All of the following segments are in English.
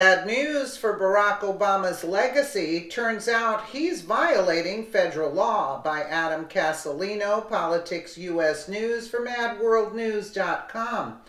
Bad news for Barack Obama's legacy. Turns out he's violating federal law. By Adam Castellino, Politics U.S. News for MadWorldNews.com.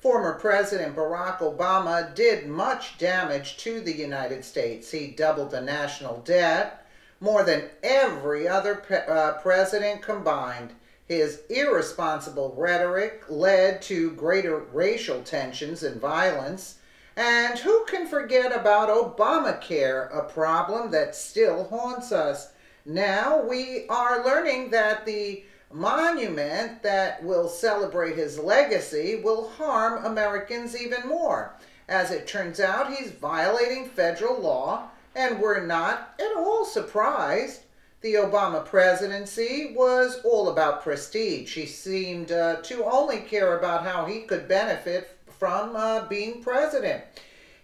Former President Barack Obama did much damage to the United States. He doubled the national debt, more than every other president combined. His irresponsible rhetoric led to greater racial tensions and violence. And who can forget about Obamacare, a problem that still haunts us? Now we are learning that the monument that will celebrate his legacy will harm Americans even more. As it turns out, he's violating federal law, and we're not at all surprised. The Obama presidency was all about prestige. He seemed to only care about how he could benefit from being president.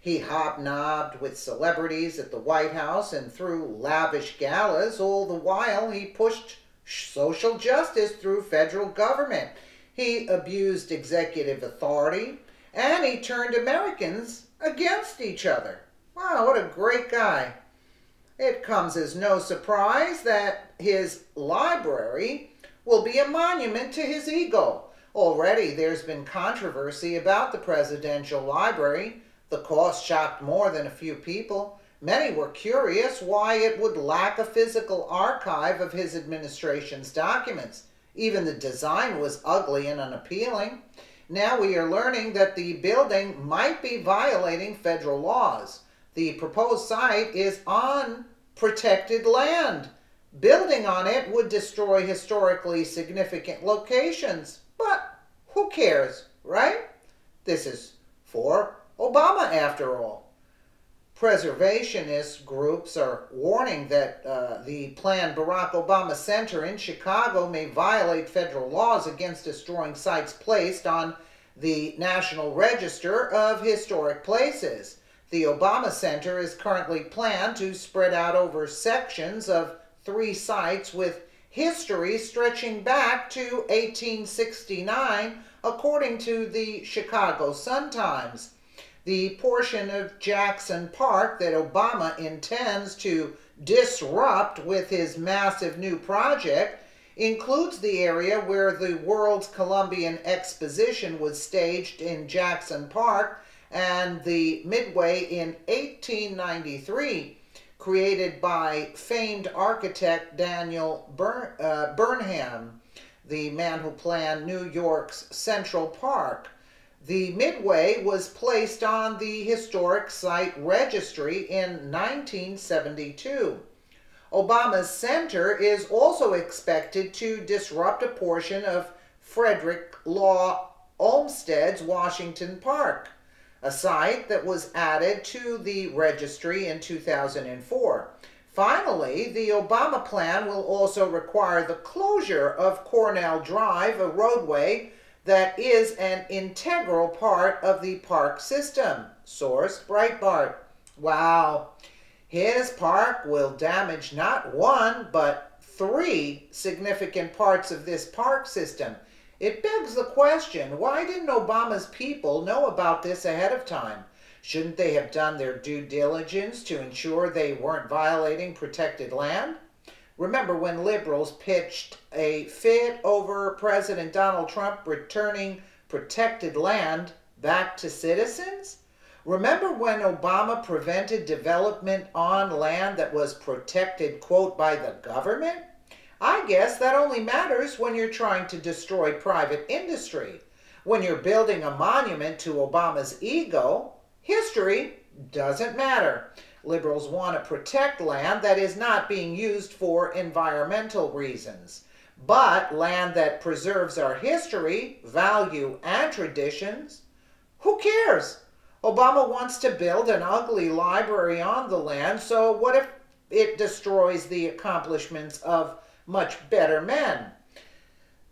He hobnobbed with celebrities at the White House and threw lavish galas. All the while, he pushed social justice through federal government. He abused executive authority, and he turned Americans against each other. Wow, what a great guy. It comes as no surprise that his library will be a monument to his ego. Already there's been controversy about the presidential library. The cost shocked more than a few people. Many were curious why it would lack a physical archive of his administration's documents. Even the design was ugly and unappealing. Now we are learning that the building might be violating federal laws. The proposed site is on protected land. Building on it would destroy historically significant locations. But who cares, right? This is for Obama, after all. Preservationist groups are warning that the planned Barack Obama Center in Chicago may violate federal laws against destroying sites placed on the National Register of Historic Places. The Obama Center is currently planned to spread out over sections of 3 sites with history stretching back to 1869, according to the Chicago Sun-Times. The portion of Jackson Park that Obama intends to disrupt with his massive new project includes the area where the World's Columbian Exposition was staged in Jackson Park and the Midway in 1893, created by famed architect Daniel Burnham, the man who planned New York's Central Park. The Midway was placed on the Historic Site Registry in 1972. Obama's center is also expected to disrupt a portion of Frederick Law Olmsted's Washington Park, a site that was added to the registry in 2004. Finally, the Obama plan will also require the closure of Cornell Drive, a roadway that is an integral part of the park system. Source Breitbart. Wow. His park will damage not 1, but 3 significant parts of this park system. It begs the question, why didn't Obama's people know about this ahead of time? Shouldn't they have done their due diligence to ensure they weren't violating protected land? Remember when liberals pitched a fit over President Donald Trump returning protected land back to citizens? Remember when Obama prevented development on land that was protected, quote, by the government? I guess that only matters when you're trying to destroy private industry. When you're building a monument to Obama's ego, history doesn't matter. Liberals want to protect land that is not being used for environmental reasons. But land that preserves our history, value, and traditions, who cares? Obama wants to build an ugly library on the land, so what if it destroys the accomplishments of much better men?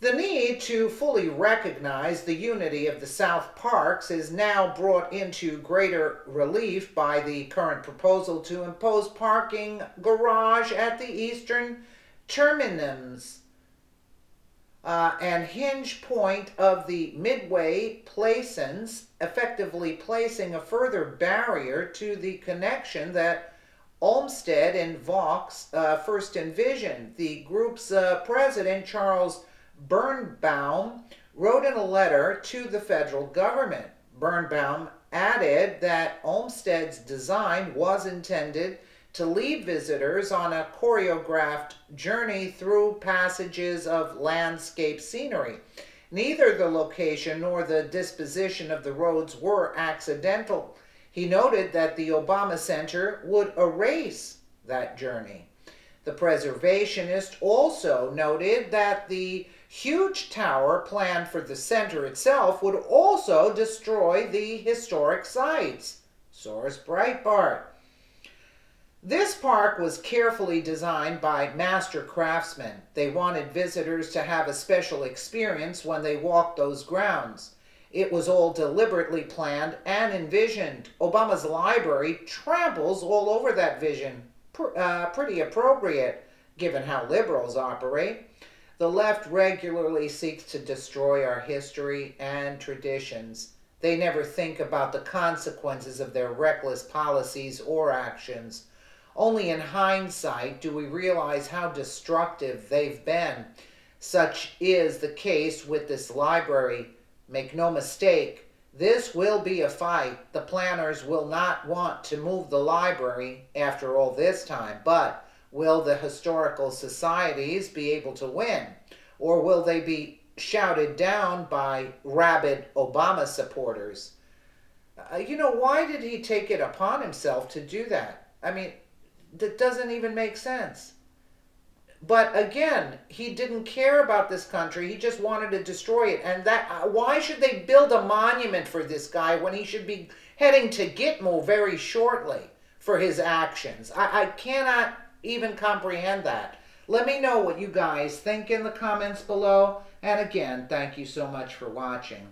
The need to fully recognize the unity of the South Parks is now brought into greater relief by the current proposal to impose parking garage at the eastern terminums. and hinge point of the Midway Plaisance, effectively placing a further barrier to the connection that Olmsted and Vaux first envisioned. The group's president, Charles Birnbaum, wrote in a letter to the federal government. Birnbaum added that Olmsted's design was intended to lead visitors on a choreographed journey through passages of landscape scenery. Neither the location nor the disposition of the roads were accidental. He noted that the Obama Center would erase that journey. The preservationist also noted that the huge tower planned for the center itself would also destroy the historic sites. Source Breitbart. This park was carefully designed by master craftsmen. They wanted visitors to have a special experience when they walked those grounds. It was all deliberately planned and envisioned. Obama's library tramples all over that vision. Pretty appropriate, given how liberals operate. The left regularly seeks to destroy our history and traditions. They never think about the consequences of their reckless policies or actions. Only in hindsight do we realize how destructive they've been. Such is the case with this library. Make no mistake, this will be a fight. The planners will not want to move the library after all this time, but will the historical societies be able to win? Or will they be shouted down by rabid Obama supporters? Why did he take it upon himself to do that? I mean, that doesn't even make sense. But again, he didn't care about this country. He just wanted to destroy it. And why should they build a monument for this guy when he should be heading to Gitmo very shortly for his actions? I cannot even comprehend that. Let me know what you guys think in the comments below. And again, thank you so much for watching.